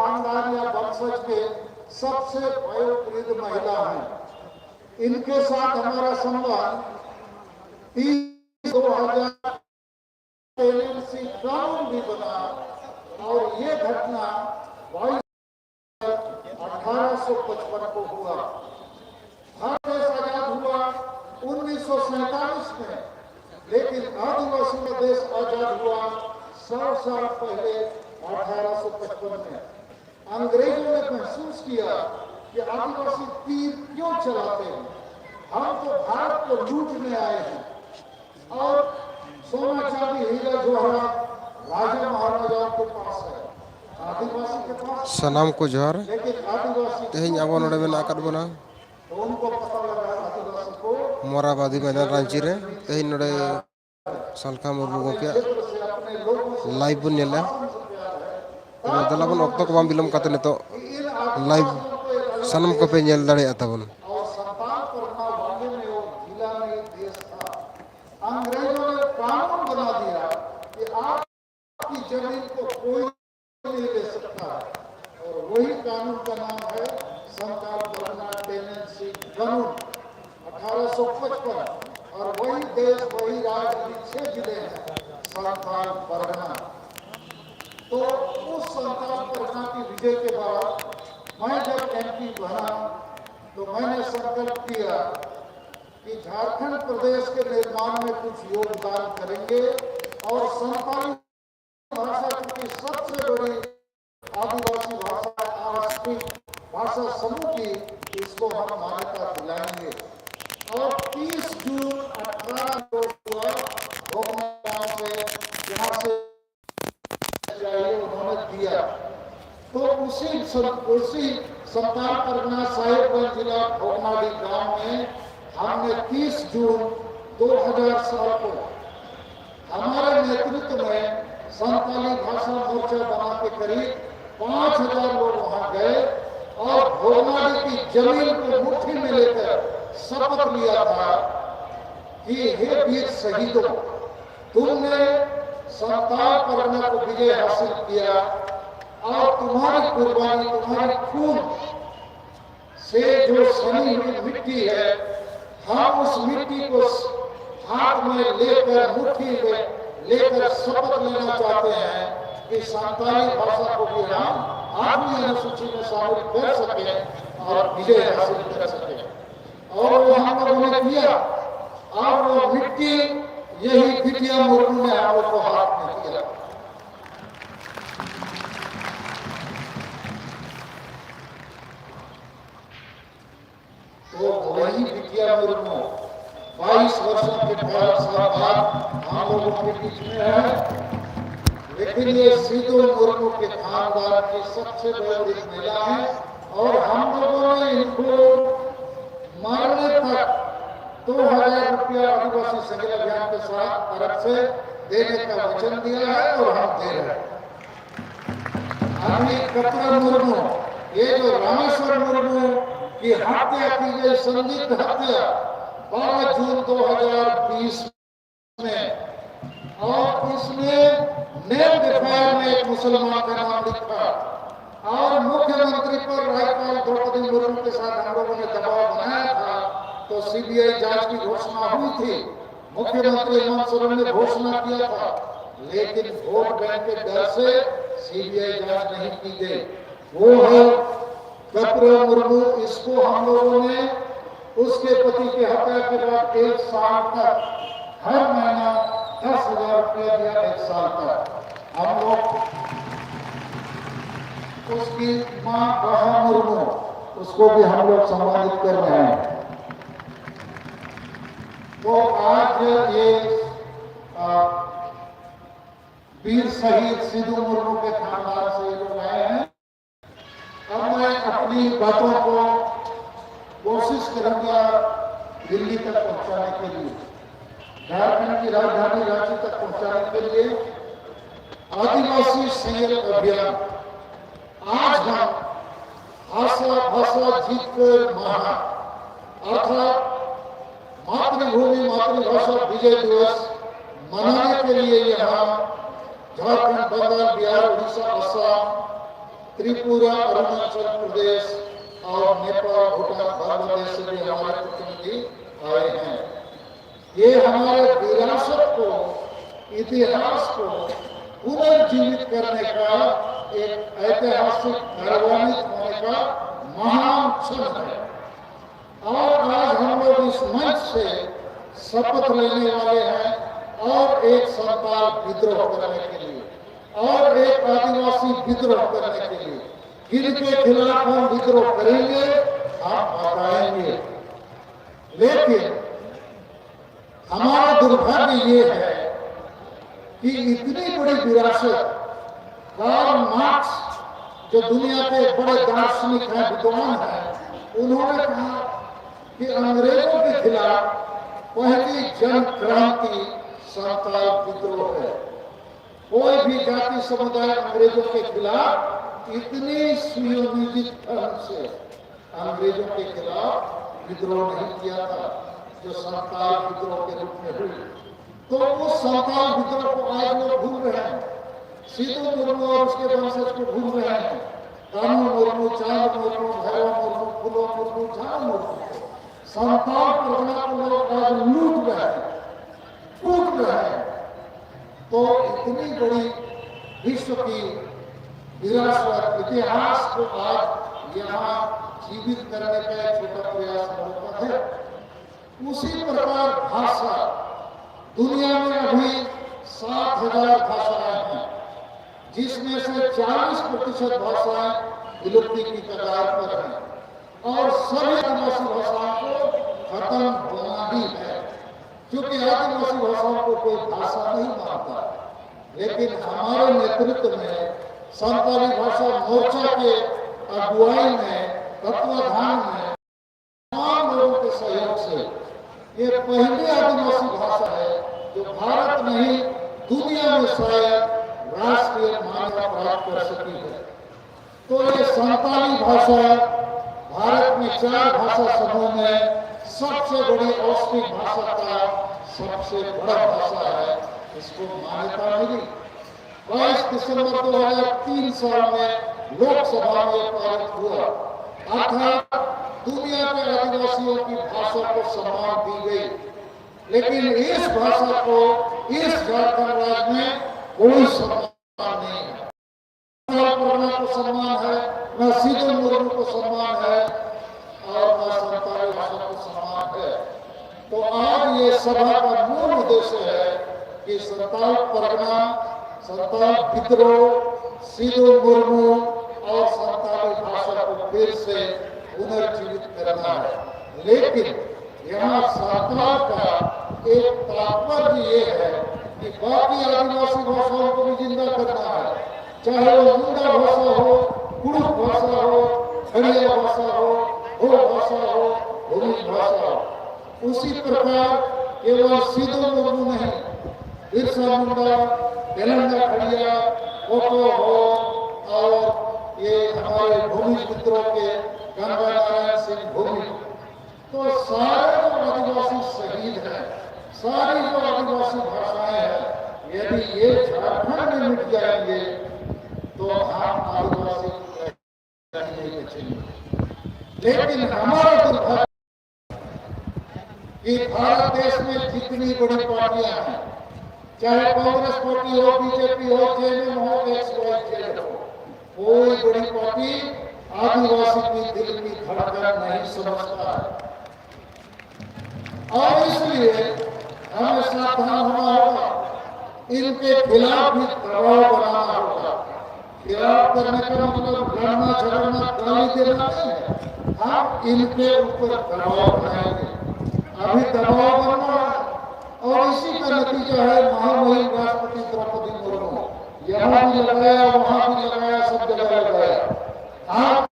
खानदान या वंशज के सबसे वयोवृद्ध महिला हैं। इनके साथ हमारा संबंध 2000 टेनेंसी कानून भी बना और ये घटना 1855 को हुआ। भारत देश आजाद हुआ 1947 में, लेकिन आदिवासी का देश आजाद हुआ 100 साल पहले 1855 में। अंग्रेजों ने महसूस किया कि आदिवासी तीर क्यों चलाते हैं, हम तो भारत को लूटने आए हैं और सोना चांदी हीरा जवाहरात राजा महाराजाओं के पास है, आदिवासी के पास सनाम को जोहार। लेकिन आदिवासी तेहन अब नोडे मेना आकाद बना तो उनको पता लगा आदिवासी को मोराबादी मैदान रांची रे तेहन नोडे सालका मुर्मू गोके लाइव बन नेला तो दलाबन ऑक्टो को बाम बिलम काते नेतो लाइव सनम को पे नेल दाड़े आताबन। और संताल परना वाले में वो जिला में देश था। अंग्रेजों ने कानून बना दिया कि आपकी जमीन को कोई नहीं ले सकता, और वही कानून का नाम है संताल परना टेनेंसी कानून 1855। और वही देश वही राज्य 6 जिले हैं संताल परगना। तो उस संताल परगना की विजय के बाद मैं जब एमपी बना तो मैंने संकल्प किया कि झारखंड प्रदेश के निर्माण में कुछ योगदान करेंगे और संताली भाषा की सबसे बड़ी आदिवासी भाषा आवासीय भाषा समूह की, इसको हम मान्यता दिलाएंगे। और 30 जून 18 को हुआ भोगना गांव से जहाँ से उन्होंने दिया, तो उसी संताल परगना साहिबगंज जिला भोगनाडी गांव में हमने 30 जून 2000 साल को हमारे नेतृत्व में संताली भाषा मोर्चा बना के करीब 5000 लोग वहां गए और भोगनाडी की जमीन को मुट्ठी में लेकर शपथ लिया था कि हे वीर शहीदों, तुमने संताल परगना को विजय हासिल किया और तुम्हारी कुर्बानी, तुम्हारी खून से जो सनी हुई मिट्टी है, हम उस मिट्टी को हाथ में लेकर मुट्ठी में लेकर शपथ लेना चाहते हैं कि संताली भाषा को भी हम 8वीं अनुसूची में शामिल कर सके और विजय हासिल कर सके। और वो हम लोगों ने किया और वो मिट्टी यही बिटिया मुर्मू ने हम लोग को हाथ में दिया। तो वही बिटिया मुर्मू 22 वर्षों के बाद हम लोगों के बीच में है, लेकिन ये सिद्धू मुर्मू के खानदान की सबसे बड़ी महिला है और हम लोगों ने इनको मरने तक 2000 रुपया आदिवासी संगठन अभियान के साथ तरफ से देने का वचन दिया है और हम दे रहे हैं। अभी कपिल मुर्मू, ये जो रामेश्वर मुर्मू की हत्या की गई, संदिग्ध हत्या 12 जून 2020 में, और इसने नेम एफआईआर में एक मुसलमान का नाम लिखा और मुख्यमंत्री पर राज्यपाल द्रौपदी मुर्मू के साथ हम लोगों ने दबाव बनाया था, तो सीबीआई जांच की घोषणा हुई थी। मुख्यमंत्री हेमंत सोरेन ने घोषणा किया था, लेकिन वोट बैंक के डर से सीबीआई जांच नहीं की गई। वो है कपिल मुर्मू। इसको हम लोगों ने उसके पति की हत्या के बाद 1 साल तक हर महीना 10,000 रुपया दिया। 1 साल तक हम लोग उसकी मां बहा मुर्मू, उसको भी हम लोग सम्मानित कर रहे हैं। तो आज ये वीर शहीद सिद्धू मुर्मू के खानदान से लोग आए हैं। अब मैं अपनी बातों को कोशिश करूंगा दिल्ली तक पहुंचाने के लिए, झारखंड की राजधानी रांची तक पहुंचाने के लिए। आदिवासी संयम अभियान, आज हम भाषा जीत कर महा अर्थात मातृभूमि मातृभाषा विजय दिवस मनाने के लिए यहाँ झारखंड, बंगाल, बिहार, उड़ीसा, असम, त्रिपुरा, अरुणाचल प्रदेश और नेपाल, भूटान, बांग्लादेश से भी हमारे प्रतिनिधि आए हैं। ये हमारे विरासत को, इतिहास को पुनर्जीवित करने का एक ऐतिहासिक गौरवान्वित होने का महान क्षण है। और आज हम लोग इस मंच से शपथ लेने वाले हैं और एक संताल विद्रोह करने के लिए और एक आदिवासी विद्रोह करने के लिए, जिनके खिलाफ हम विद्रोह करेंगे, हम बताएंगे। लेकिन हमारा दुर्भाग्य ये है कि इतनी बड़ी विरासत, कार्ल मार्क्स जो दुनिया के बड़े दार्शनिक हैं, विद्वान हैं, उन्होंने कहा कि अंग्रेजों के खिलाफ पहली जन क्रांति संताल विद्रोह है। कोई भी जाति समुदाय अंग्रेजों के खिलाफ इतनी सुनियोजित ढंग से अंग्रेजों के खिलाफ विद्रोह नहीं किया था जो संताल विद्रोह के रूप में हुई। तो उस संताल विद्रोह को आज लोग भूल रहे हैं। सीधू मुर्मू और उसके वंशज को भूल रहे हैं। कानू मुर्मू, चांद मुर्मू, भैरव मुर्मू, फूलो मुर्मू, झाल मुर्मू, संताल परगना को लोग आज लूट रहे हैं, कूट रहे हैं। तो इतनी बड़ी विश्व की विरासत, इतिहास को आज यहाँ जीवित करने का एक छोटा प्रयास होता है। उसी प्रकार भाषा, दुनिया में अभी 7,000 भाषाएं हैं, जिसमें से 40% भाषाएं विलुप्ति की कगार पर हैं और सभी आदिवासी भाषाओं को खत्म होना ही है, क्योंकि आदिवासी भाषाओं को कोई भाषा नहीं मानता। लेकिन हमारे नेतृत्व में संताली भाषा मोर्चा के अगुवाई में, तत्वाधान में, तमाम लोगों के सहयोग से ये पहली आदिवासी भाषा है जो भारत नहीं दुनिया में शायद राष्ट्रीय मान्यता प्राप्त कर सकी है। तो ये संताली भाषा भारत में 4 भाषा समूह में सबसे बड़ी औष्टिक भाषा का सबसे बड़ा भाषा है। इसको मान्यता मिली 22 दिसंबर 2003 साल में लोकसभा में पारित हुआ। अर्थात दुनिया के आदिवासियों की भाषा को सम्मान दी गई। लेकिन इस भाषा को इस झारखंड राज्य में कोई सम्मान नहीं है। परगना को सम्मान है, न सीधू मुर्मू को सम्मान है और न संताली भाषा को सम्मान है। तो आज ये सभा का मूल उद्देश्य है कि संताल परगना, संताल विद्रोह, सीधू मुर्मू और संताली भाषा को फिर से पुनर्जीवित करना है। लेकिन यहाँ सरकार का एक तात्पर्य ये है कि बाकी आदिवासी भाषाओं को भी जिंदा करना है, चाहे वो मुंडा भाषा हो, कुड़ुक भाषा हो, खड़िया भाषा हो भाषा हो, भूमि भाषा हो। उसी प्रकार केवल सीधू मुर्मू नहीं, बिरसा मुंडा, तेलंगा खड़िया, कोको हो और ये हमारे भूमि मित्रों के गंगा नारायण सिंह भूमि, तो सारे जो आदिवासी शहीद हैं, सारी जो आदिवासी भाषाएं हैं, यदि ये झारखंड में मिट जाएंगे तो हम आदिवासी नहीं बचेंगे। लेकिन हमारा दुर्भाग्य कि भारत देश में जितनी बड़ी पार्टियां हैं, चाहे कांग्रेस पार्टी हो, बीजेपी हो, जेएमएम हो, एक्सवाईजेड हो, कोई बड़ी पार्टी आदिवासी की दिल की धड़कन नहीं समझता है। और इसलिए हमें सावधान होना होगा, इनके खिलाफ भी दबाव बनाना होगा। खिलाफ करने का मतलब लड़ना, झगड़ना, गाली देना नहीं है। हम इनके ऊपर दबाव बनाएंगे। अभी दबाव बनना है और इसी का नतीजा है महामहिम राष्ट्रपति द्रौपदी मुर्मू। यहाँ भी लगाया, वहां भी लगाया, सब जगह लगाया। आप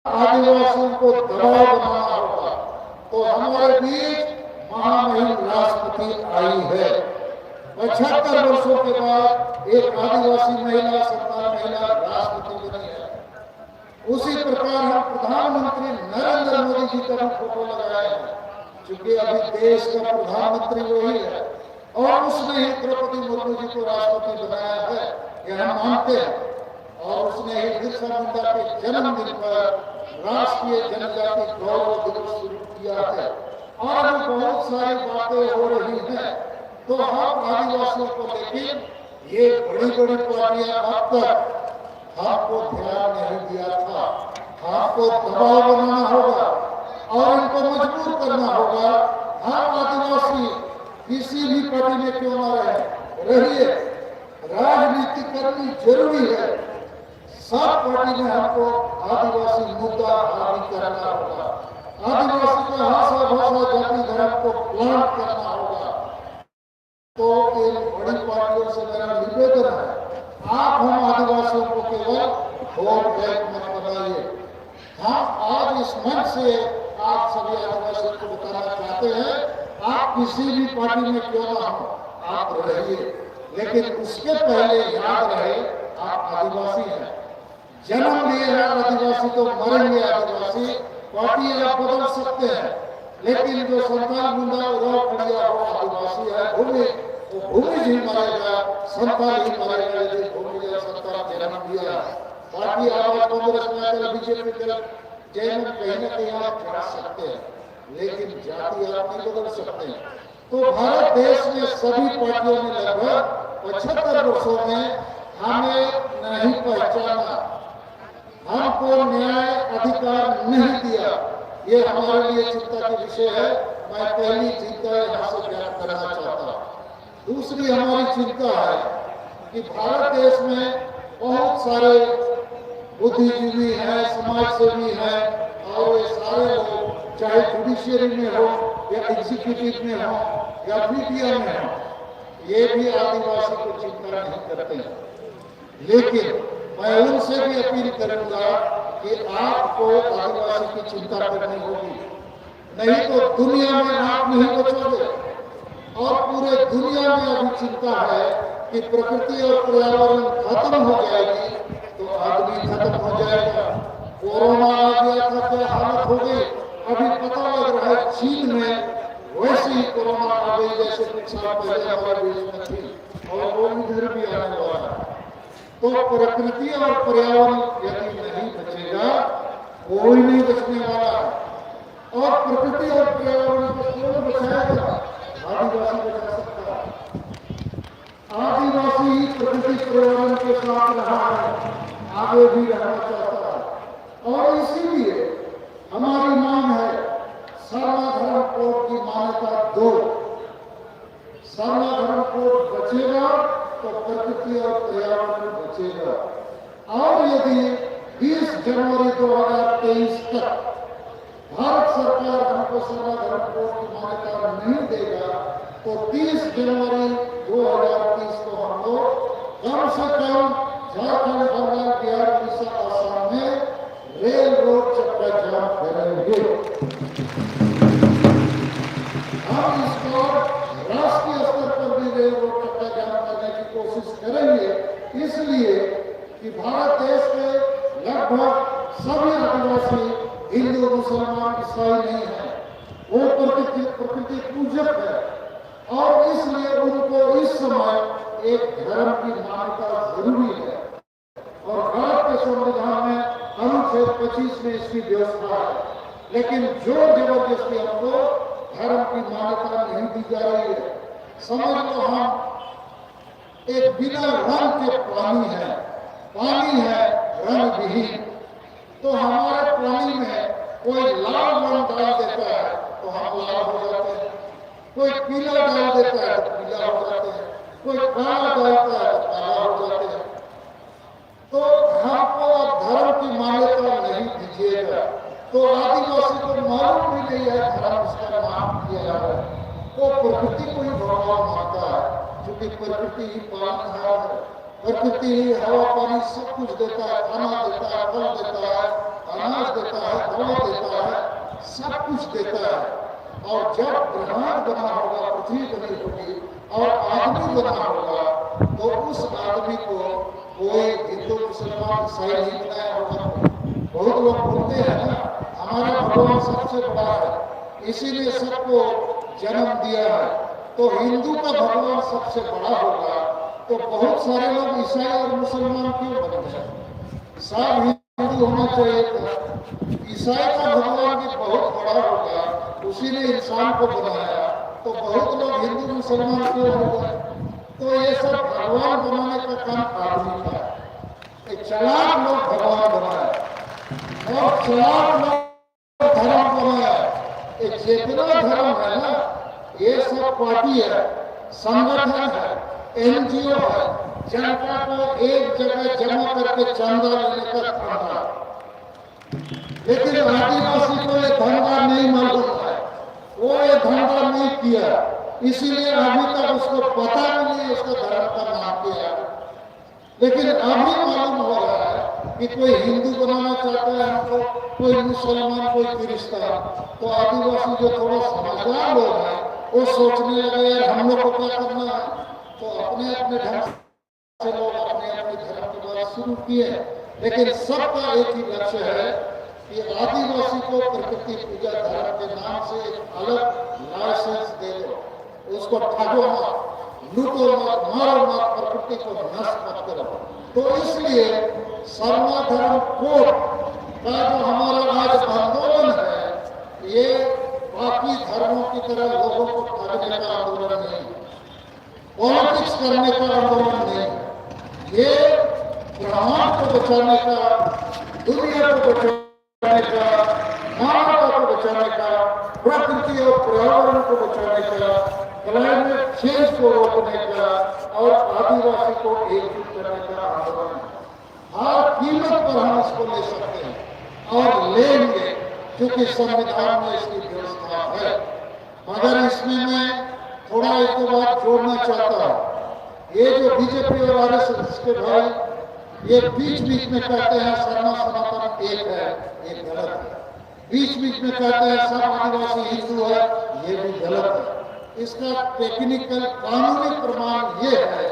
आदिवासियों को दबाव बनाना होगा। तो हमारे बीच महामहिम राष्ट्रपति आई है। 75 वर्षों के बाद एक आदिवासी महिला, संतान महिला राष्ट्रपति बनी है। उसी प्रकार हम प्रधानमंत्री नरेंद्र मोदी जी का भी फोटो लगाए हैं, क्योंकि अभी देश का प्रधानमंत्री वही है और उसने ही द्रौपदी मुर्मू जी को राष्ट्रपति बनाया है, यह हम मानते हैं। और उसने ही बिरसा मुंडा के जन्मदिन पर राष्ट्रीय जनजाति गौरव दिवस शुरू किया है। और भी बहुत सारी बातें हो रही हैं। तो हम आदिवासियों को लेकिन ये बड़ी बड़ी पार्टियां अब तक हमको ध्यान नहीं दिया था। हमको दबाव बनाना होगा और इनको मजबूर करना होगा। हम आदिवासी किसी भी पार्टी में क्यों ना रहिए, राजनीति करनी जरूरी है। सब पार्टी में हमको आदिवासी मुद्दा हावी करना होगा। आदिवासी का भाषा भाषा जाति धर्म को प्लांट करना होगा। तो इन बड़ी पार्टियों से मेरा निवेदन है, आप हम आदिवासियों को केवल वोट बैंक मत बनाइए। हम आज इस मंच से आप सभी आदिवासियों को बताना चाहते हैं, आप किसी भी पार्टी में क्यों ना हो, आप रहिए, लेकिन उसके पहले याद रहे आप आदिवासी हैं। जन्म लिए हैं आदिवासी तो मरेंगे आदिवासी। पार्टी आप बदल सकते हैं, लेकिन जो संताल मुंडा उड़ाव खड़िया हो आदिवासी है, भूमि वो भूमि ही मरेगा, संताल ही मरेगा। यदि भूमि या संताल जन्म दिया, पार्टी आप कांग्रेस में आकर बीजेपी के जैन कहीं ना कहीं आप जा सकते हैं, लेकिन जाति आप नहीं बदल सकते। तो भारत देश में सभी पार्टियों ने लगभग 75 वर्षों में हमें नहीं पहचाना, हमको न्याय अधिकार नहीं दिया। ये हमारे लिए चिंता का विषय है। मैं पहली चिंता यहाँ से व्यक्त करना चाहता हूँ। दूसरी हमारी चिंता है कि भारत देश में बहुत सारे बुद्धिजीवी हैं, समाज सेवी हैं, और ये सारे लोग चाहे जुडिशियरी में हो या एग्जीक्यूटिव में हो या मीडिया में हो, ये भी आदिवासी को चिंता नहीं करते हैं। लेकिन मैं उनसे भी अपील करूंगा कि आपको आदिवासी की चिंता करनी होगी, नहीं तो दुनिया में आप नहीं बचोगे। और पूरे दुनिया में अभी चिंता है कि प्रकृति और पर्यावरण खत्म हो जाएगी तो आदमी खत्म हो जाएगा। कोरोना आ गया था, क्या हालत हो गई, अभी पता लग रहा है चीन में वैसे ही कोरोना आ गई जैसे कुछ साल पहले हमारे देश में थी, और वो इधर भी आने वाला है। तो प्रकृति और पर्यावरण यदि नहीं बचेगा, कोई नहीं बचने वाला है। और प्रकृति और पर्यावरण को कौन बचाएगा? आदिवासी बचा सकता है। आदिवासी ही प्रकृति पर्यावरण के साथ रहा है, आगे भी रहना चाहता है। और इसीलिए हमारी मांग है, सर्वधर्म कोड की मान्यता दो। सर्वधर्म कोड बचेगा तो प्रकृति और पर्यावरण बचेगा। और यदि 20 जनवरी 2023 तक भारत सरकार हमको सर्वधर्म कोड की मान्यता नहीं देगा, तो 30 जनवरी 2030 को हम लोग कम से कम झारखंड, बंगाल, बिहार, उड़ीसा, आसाम में रेल रोड चक्का जाम करेंगे। हम इसको राष्ट्रीय स्तर पर भी रेल रोड चक्का जाम करने की कोशिश करेंगे, इसलिए कि भारत देश के लगभग सभी आदिवासी हिंदू, मुसलमान, ईसाई नहीं है, वो प्रकृति पूजक है। और इसलिए उनको इस समय एक धर्म की मान्यता जरूरी है। और भारत के संविधान में अनुच्छेद 25 में इसकी व्यवस्था है, लेकिन जोर जबरदस्ती हमको धर्म की मान्यता नहीं दी जा रही है। समझ लो हम एक बिना रंग के पानी है रंग विहीन। तो हमारे पानी में कोई लाल रंग डाल देता है तो हम लाल हो जाते हैं, कोई पीला डाल देता है तो पीला हो जाते हैं, कोई काला डालता है तो काला हो जाते हैं। तो हमको धर्म की मान्यता नहीं दीजिएगा। तो आदिवासी को मालूम भी नहीं है धर्म उसका नाम किया जा रहा है, तो प्रकृति को ही भगवान मानता है, क्योंकि प्रकृति ही पालनहार है। प्रकृति ही हवा पानी सब कुछ देता है, खाना देता है, फल देता है, अनाज देता है, दवा देता है, सब कुछ देता है। और जब ब्रह्मांड बना होगा, पृथ्वी बनी होगी और आदमी बना होगा, तो उस आदमी को कोई हिंदू, मुसलमान, ईसाई नहीं बनाया होगा। बहुत लोग बोलते हैं ना हमारा भगवान सबसे बड़ा है, इसीलिए सबको जन्म दिया है। तो हिंदू का भगवान सबसे बड़ा होगा, तो बहुत सारे लोग ईसाई और मुसलमान क्यों बन गए? सब हिंदू होना चाहिए था। ईसाई का भगवान भी बहुत बड़ा होगा, उसी ने इंसान को बनाया, तो बहुत लोग हिंदू मुसलमान क्यों हो गए? तो ये सब भगवान बनाने का काम आदमी का है। एक चालाक लोग भगवान बनाए और चालाक लोग धर्म बनाया। एक जितना धर्म है ना, ये सब पार्टी है, संगठन है, एनजीओ है, जनता को एक जगह जमा करके चंदा लेने का धंधा। लेकिन आदिवासी को ये धंधा नहीं मालूम है, वो ये धंधा नहीं किया, इसीलिए अभी तक उसको पता भी नहीं उसका धर्म का नाम क्या है। लेकिन अभी मालूम हो रहा है कि कोई हिंदू बनाना चाहता है हमको, कोई मुसलमान, कोई क्रिश्चियन। तो आदिवासी जो थोड़ा समझदार लोग हैं वो सोचने लगे यार हम लोग को क्या करना है, तो अपने अपने ढंग से लोग अपने अपने धर्म की बात शुरू किए। लेकिन सबका एक ही लक्ष्य है कि आदिवासी को प्रकृति पूजा धर्म के नाम से एक अलग लाइसेंस दे दो, उसको ठगो मत, लूटो मत, मारो मत, प्रकृति को नष्ट मत करो। तो इसलिए सर्व धर्म कोड का जो हमारा आज आंदोलन है, ये बाकी धर्मों की तरह लोगों को ठगने का आंदोलन नहीं, पॉलिटिक्स करने का आंदोलन नहीं, ये ब्रह्मांड को बचाने का, दुनिया को बचाने का, मानवता को बचाने का, प्रकृति और पर्यावरण को बचाने का, क्लाइमेट चेंज को रोकने का और आदिवासी को एकजुट करने का आंदोलन है। हर कीमत पर हम इसको ले सकते हैं और लेंगे, क्योंकि संविधान में इसकी व्यवस्था है। मगर इसमें मैं थोड़ा एक बात जोड़ना चाहता हूँ। ये जो बीजेपी और आरएसएस के भाई ये बीच बीच में कहते हैं सर्व सनातन एक है, ये गलत है। बीच बीच में कहते हैं सब आदिवासी हिंदू है, ये भी गलत है। इसका टेक्निकल कानूनी प्रमाण ये है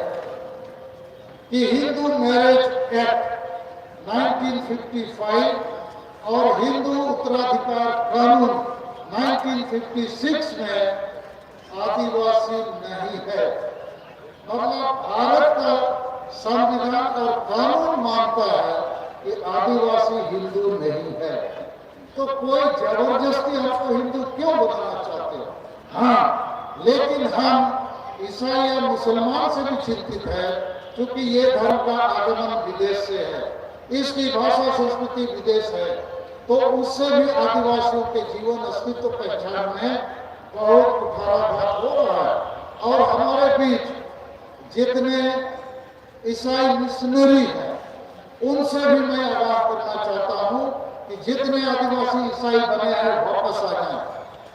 कि हिंदू मैरिज एक्ट 1955 और हिंदू उत्तराधिकार कानून 1956 में आदिवासी नहीं है। मतलब भारत का संविधान और कानून मानता है कि आदिवासी हिंदू नहीं है। तो कोई जबरदस्ती हमको हिंदू क्यों बनाना चाहते हो? हाँ, लेकिन हम ईसाई या मुसलमान से भी चिंतित है, क्योंकि ये धर्म का आगमन विदेश से है, इसकी भाषा संस्कृति विदेश है, तो उससे भी आदिवासियों के जीवन अस्तित्व पहचान में बहुत कुठाराघात हो रहा है। और हमारे बीच जितने ईसाई मिशनरी हैं उनसे भी मैं आगाह करना चाहता हूँ कि जितने आदिवासी ईसाई बने हैं वापस आ जाएं,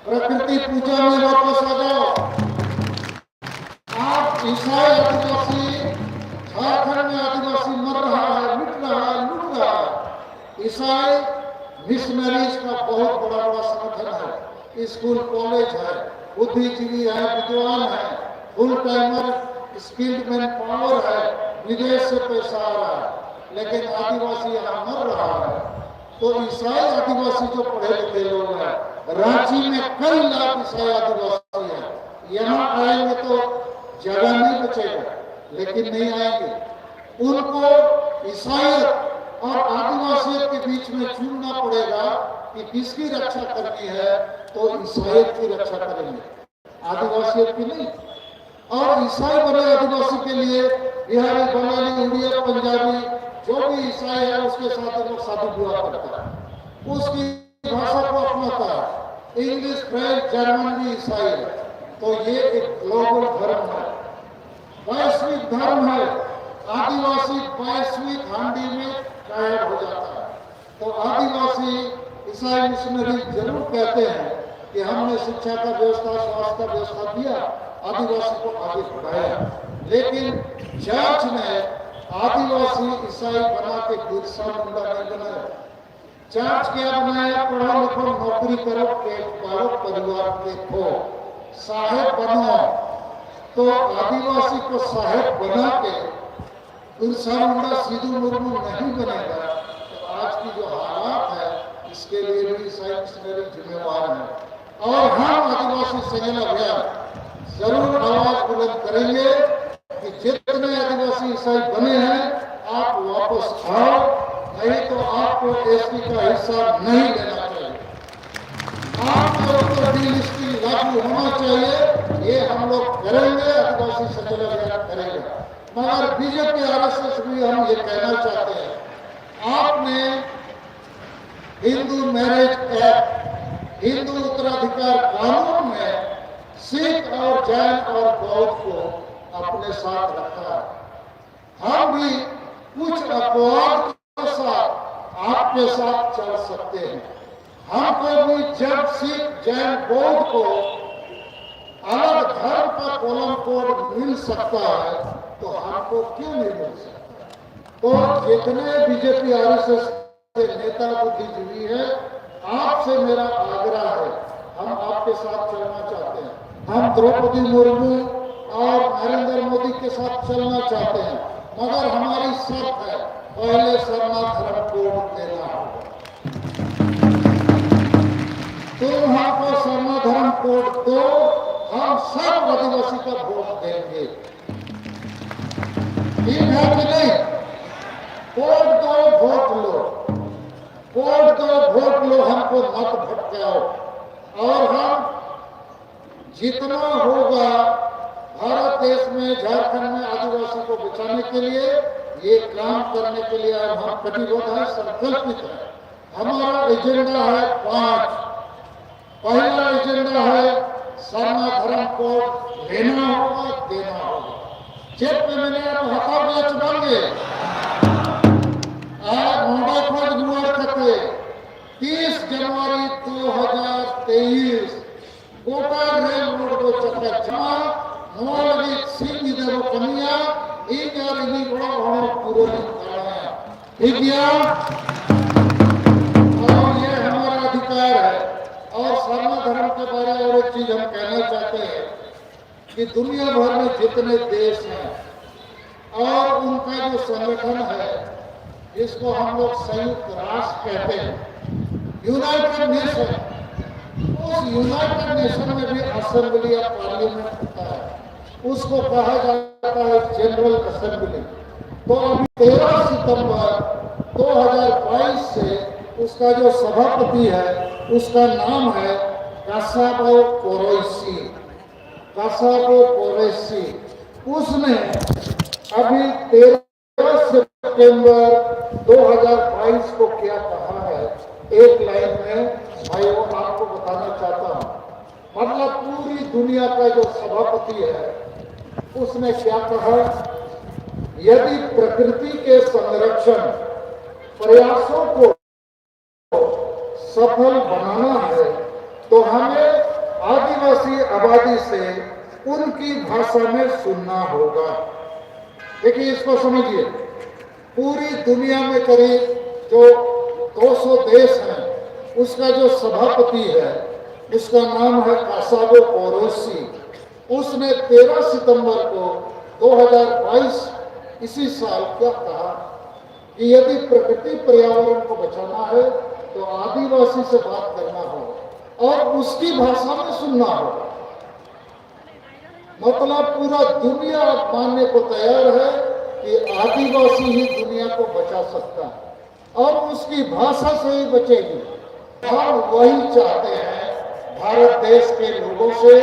प्रकृति पूजा में वापस आ जाओ। आप ईसाई आदिवासी, झारखंड में आदिवासी मर रहा है, मिट रहा है, लूट रहा है। ईसाई मिशनरीज का बहुत बड़ा बड़ा संगठन है, स्कूल कॉलेज है, बुद्धिजीवी है, विद्वान है, full timer skilled man power है, विदेश से पैसा आ रहा है, लेकिन आदिवासी यहाँ मर रहा है। तो ईसाई आदिवासी जो पढ़े लिखे लोग हैं, रांची में कई लाख ईसाई आदिवासी हैं, यहाँ आएंगे तो जगह नहीं बचेगा, लेकिन नहीं आएंगे। उनको ईसाईयत और आदिवासियत के बीच में चुनना पड़ेगा कि किसकी रक्षा करनी है, तो ईसाईयत की रक्षा करेंगे, आदिवासियत की नहीं। और ईसाई बने आदिवासी के लिए बिहारी, बंगाली, उड़िया, पंजाबी जो भी ईसाई है उसके साथ लोग शादी विवाह करता है, उसकी भाषा को अपनाता है। इंग्लिश, फ्रेंच, जर्मन भी ईसाई है। तो ये एक ग्लोबल धर्म है, वैश्विक धर्म है। आदिवासी वैश्विक हांडी में कैद हो जाता है। तो आदिवासी ईसाई मिशनरी जरूर कहते हैं कि हमने शिक्षा का व्यवस्था, स्वास्थ्य का व्यवस्था दिया, आदिवासी को आगे बढ़ाया, लेकिन चर्च ने आदिवासी ईसाई बना के बिरसा मुंडा नहीं बनाया। चर्च क्या बनाया? पढ़ो लिखो, नौकरी करो, पेट पालो, परिवार देखो, साहेब बनो। तो आदिवासी को साहेब बना के बिरसा मुंडा, सिद्धू मुर्मू नहीं बनेगा, तो आज की जो हालात है इसके लिए भी ईसाई मिशनरी जिम्मेवार है। और हम आदिवासी संगठन अभियान जरूर आवाज बुलंद करेंगे कि जितने आदिवासी ईसाई बने हैं आप वापस आओ, नहीं आपको एसटी का हिस्सा नहीं देना चाहिए। आपके ऊपर डीलिस्टिंग लागू होना चाहिए। ये हम लोग करेंगे, आदिवासी सचल अभियान करेगा। मगर बीजेपी आरएसएस भी हम ये कहना चाहते हैं, आपने हिंदू मैरिज एक्ट, हिंदू उत्तराधिकार कानून में सिख और जैन और बौद्ध को अपने साथ रखा है। हम भी कुछ अपवाद के साथ आपके साथ चल सकते हैं। हमको भी जब सिख जैन बौद्ध को अलग धर्म का कॉलम कोड मिल सकता है तो हमको क्यों नहीं मिल सकता? तो जितने बीजेपी आरएसएस के नेता बुद्धिजीवी है, आपसे मेरा आग्रह है, हम आपके साथ चलना चाहते हैं। हम द्रौपदी मुर्मू और नरेंद्र मोदी के साथ चलना चाहते हैं, मगर हमारी शर्त है, पहले सरना धर्म कोड देना होगा। तुम हमको सरना धर्म कोड दो, हम सब आदिवासी का वोट देंगे। ठीक है कि नहीं? कोड दो, वोट लो, कोड दो, वोट लो, हमको मत भटकाओ। और हम जितना होगा भारत देश में, झारखंड में आदिवासी को बचाने के लिए, ये काम करने के लिए हम कटिबद्ध हैं, संकल्पित हैं। हमारा एजेंडा है 5। पहला एजेंडा है सरना धर्म कोड लेना होगा, देना होगा। चेक पे मैंने हता बेच देंगे। मोड़ा खोज गुआर करते 30 जनवरी 2023 गोटा रेल रोड को चक्कर जमा नवालगी सिंह देव कमिया एक यार इन्हीं बड़ा और पूरे कराया। ठीक है, और ये हमारा अधिकार है। और सरना धर्म के बारे में और एक चीज हम कहना चाहते हैं कि दुनिया भर में जितने देश हैं और उनका जो संगठन है, जिसको हम लोग संयुक्त राष्ट्र कहते हैं, यूनाइटेड नेशन, उस यूनाइटेड नेशन में भी असेंबली ऑफ पार्लियामेंट होता है, उसको कहा जाता है जनरल असेंबली। तो अभी 13 सितंबर 2022 से उसका जो सभापति है, उसका नाम है कासाबो कोरोइसी। कासाबो कोरोइसी उसने अभी 13 सितंबर 2022 को क्या कहा है, एक लाइन में भाई वो आपको बताना चाहता हूं। मतलब पूरी दुनिया का जो सभापति है, उसने क्या कहा, यदि प्रकृति के संरक्षण प्रयासों को सफल बनाना है तो हमें आदिवासी आबादी से उनकी भाषा में सुनना होगा। देखिए, इसको समझिए, पूरी दुनिया में करीब जो 200 देश हैं, उसका जो सभापति है, उसका नाम है कासाबो कोरोइसी। उसने 13 सितंबर को 2022 इसी साल क्या कहा कि यदि प्रकृति पर्यावरण को बचाना है तो आदिवासी से बात करना हो और उसकी भाषा में सुनना हो। मतलब पूरा दुनिया मानने को तैयार है कि आदिवासी ही दुनिया को बचा सकता है और उसकी भाषा से ही बचेगी। हम वही चाहते हैं भारत देश के लोगों से,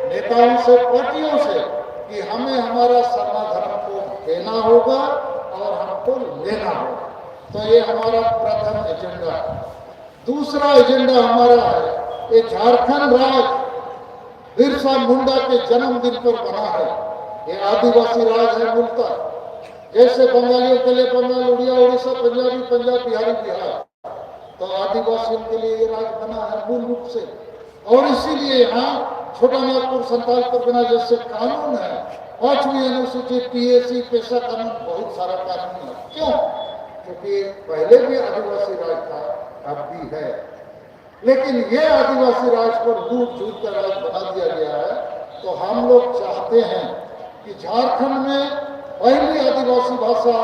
नेताओं से, पार्टियों से, कि हमें हमारा सरना धर्म को देना होगा और हमको लेना होगा। तो ये हमारा प्रथम एजेंडा है। दूसरा एजेंडा हमारा है, ये झारखंड राज्य बिरसा मुंडा के जन्मदिन पर बना है। ये आदिवासी राज है मूलतः। जैसे बंगालियों के लिए बंगाल, उड़िया, उड़ीसा, पंजाबी, पंजाब, बिहारी, बिहार, तो आदिवासियों के लिए ये राज बना है मूल रूप से। और इसीलिए यहाँ छोटा नागपुर, संतालपुर, बिना जैसे कानून है, 5वीं अनुसूची, पीएसी, पेशा कानून, बहुत सारा कानून है। क्यों? क्योंकि पहले भी आदिवासी राज था, अब भी है, लेकिन ये आदिवासी राज को लूट झूठ का राज बना दिया गया है। तो हम लोग चाहते हैं कि झारखंड में पहली आदिवासी भाषा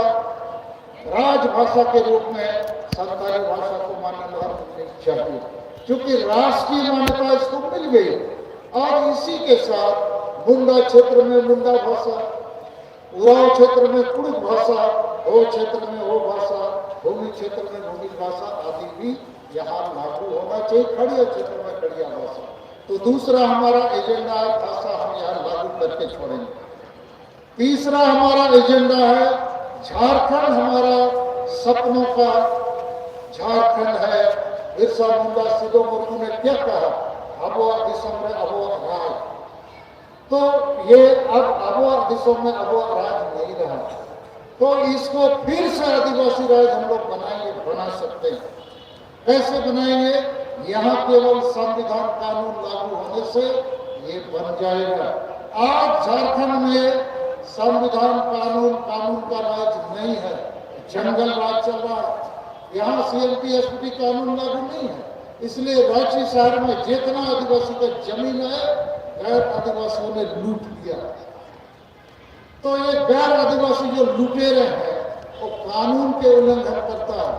राजभाषा के रूप में संताली भाषा को मान्यता मिलनी चाहिए, क्योंकि राष्ट्रीय मान्यता इसको मिल गई। और इसी के साथ मुंडा क्षेत्र में मुंडा भाषा, उराव क्षेत्र में कुड़ुक भाषा, हो क्षेत्र में हो भाषा, भूमि क्षेत्र में भूमि भाषा आदि भी यहाँ लागू होना चाहिए, खड़िया क्षेत्र में खड़िया भाषा। तो दूसरा हमारा एजेंडा है भाषा हम यहाँ लागू करके छोड़ेंगे। तीसरा हमारा एजेंडा है झारखंड हमारा सपनों का झारखंड है। बिरसा मुंडा सिदो मुर्मू ने क्या कहा, अबुआ दिसों में अबुआ राज। तो ये अब अबुआ दिसों में अबुआ राज नहीं रहा, तो इसको फिर से आदिवासी राज हम लोग बनाएंगे, बना सकते हैं। कैसे बनाएंगे? यहाँ केवल संविधान कानून लागू होने से ये बन जाएगा। आज झारखंड में संविधान कानून का राज नहीं है, जंगल राज चल रहा है। यहाँ सीएमपी एसपी कानून लागू नहीं है, इसलिए रांची शहर में जितना आदिवासी का जमीन है गैर आदिवासियों ने लूट लिया। तो ये गैर आदिवासी जो लुटेरे हैं वो कानून के उल्लंघन करता है,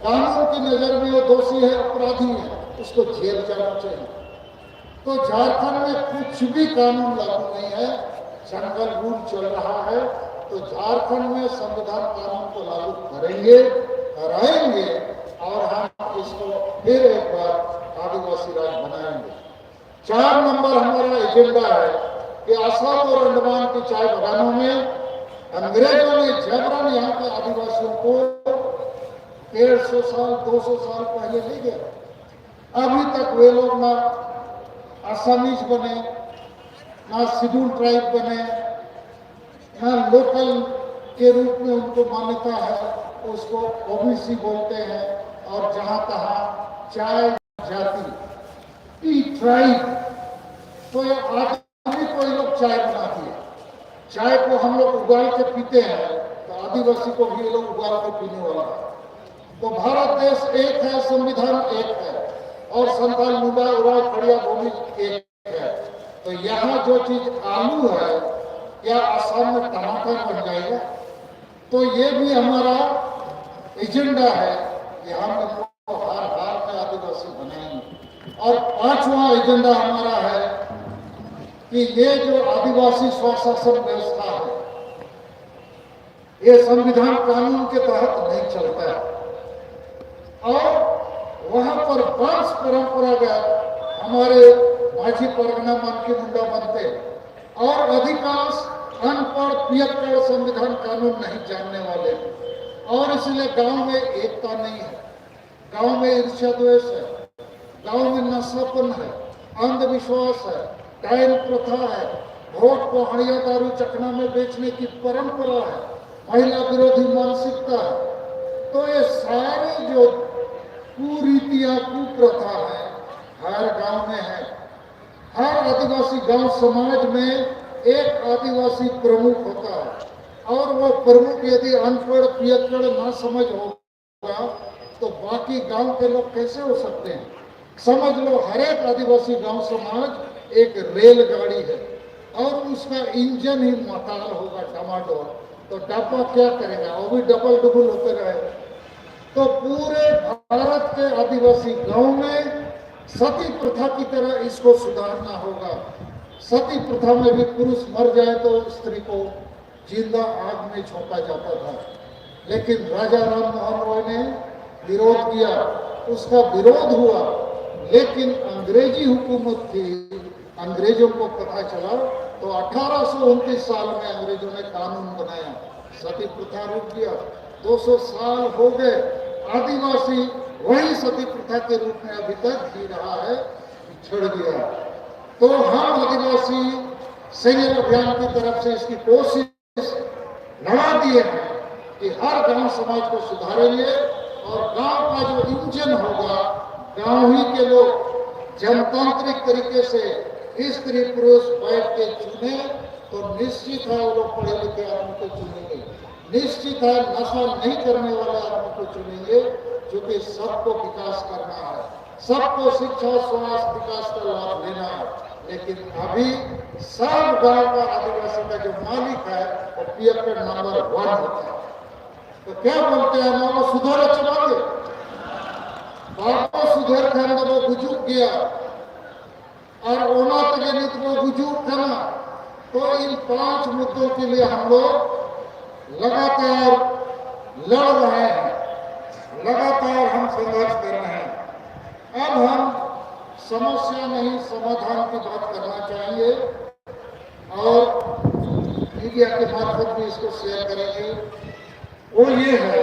कानून की नजर में वो दोषी है, अपराधी है, उसको जेल जाना चाहिए। तो झारखंड में कुछ भी कानून लागू नहीं है, जंगल रूल चल रहा है। तो झारखंड में संविधान कानून को लागू करेंगे, कराएंगे और हम इसको फिर एक बार आदिवासी राज बनाएंगे। 4 नंबर हमारा एजेंडा है कि असम और अंडमान की चाय बागानों में अंग्रेजों ने जबरन यहाँ के आदिवासियों को 150 साल 200 साल पहले ले गया। अभी तक वे लोग ना असमीज बने, ना शेड्यूल ट्राइब बने, ना लोकल के रूप में उनको मान्यता है, उसको ओबीसी बोलते हैं। और जहां तहां चाय जाति टी ट्राइब, तो ये आदमी को लोग चाय बनाती है। चाय को हम लोग उबाल के पीते हैं, तो आदिवासी को भी ये लोग उबाल के पीने वाला है। तो भारत देश एक है, संविधान एक है और संथाल मुंडा उराव खड़िया भूमि एक है। तो यहाँ जो चीज आलू है, क्या असम में टमाटर बन जाएगा? तो ये भी हमारा एजेंडा है कि हम इनको हर हाल में आदिवासी बनाएंगे। और 5वां एजेंडा हमारा है कि ये जो आदिवासी स्वशासन व्यवस्था है, ये संविधान कानून के तहत नहीं चलता है और वहां पर वंश परंपरागत हमारे माझी परगना मन के मुंडा बनते हैं और अधिकांश अनपढ़ पियक्कड़ संविधान कानून नहीं जानने वाले और इसलिए गांव में एकता नहीं है, गांव में ईर्ष्या द्वेष है, गांव में नशापन है, अंधविश्वास है, डायन प्रथा है, वोट को हड़िया दारू चकना में बेचने की परंपरा है, महिला विरोधी मानसिकता है। तो ये सारे जो कुरीतियां कुप्रथा है हर गांव में है। हर आदिवासी गांव समाज में एक आदिवासी प्रमुख होता है और वो प्रमुख यदि अनपढ़ पियक्कड़ ना समझ होगा तो बाकी गांव के लोग कैसे हो सकते हैं? समझ लो हर एक आदिवासी गांव समाज एक रेलगाड़ी है और उसका इंजन ही मताल होगा टमाटो, तो डब्बा क्या करेगा? वो भी डबल डबल होते रहे। तो पूरे भारत के आदिवासी गांव में सती प्रथा की तरह इसको सुधारना होगा। सती प्रथा में भी पुरुष मर जाए तो स्त्री को जिंदा आग में झोंका जाता था, लेकिन राजा राम मोहन रॉय ने विरोध किया, उसका विरोध हुआ, लेकिन अंग्रेजी हुकूमत थी, अंग्रेजों को पता चला तो 1829 साल में अंग्रेजों ने कानून बनाया, सती प्रथा रोक दिया। 200 साल हो गए, आदिवासी वही सती प्रथा के रूप में अभी तक जी रहा है, पिछड़ गया। तो हम आदिवासी संयम अभियान की तरफ से इसकी कोशिश लड़ा दिए हैं कि हर गांव समाज को सुधारेंगे और गांव का जो इंजन होगा, गांव ही के लोग जनतांत्रिक तरीके से स्त्री पुरुष बैठ के चुने तो निश्चित है वो लोग पढ़े लिखे आदमी को चुनेंगे, निश्चित है नशा नहीं करने वाले आदमी को चुनेंगे, क्योंकि सबको विकास करना है, सबको शिक्षा स्वास्थ्य विकास का लाभ लेना है। लेकिन अभी सब गांव का आदिवासी का जो मालिक है वो पियक्कड़ नंबर 1 होता है। तो क्या बोलते हैं, मामा सुधार चलाओगे, बाबा सुधार खाना वो बुजुर्ग गया और ओना तक वो बुजुर्ग खाना। तो इन 5 मुद्दों के लिए हम लोग लगातार लड़ रहे हैं लगातार हम संघर्ष कर रहे हैं। अब हम समस्या नहीं समाधान की बात करना चाहिए और मीडिया के मार्फत भी इसको शेयर करेंगे। वो ये है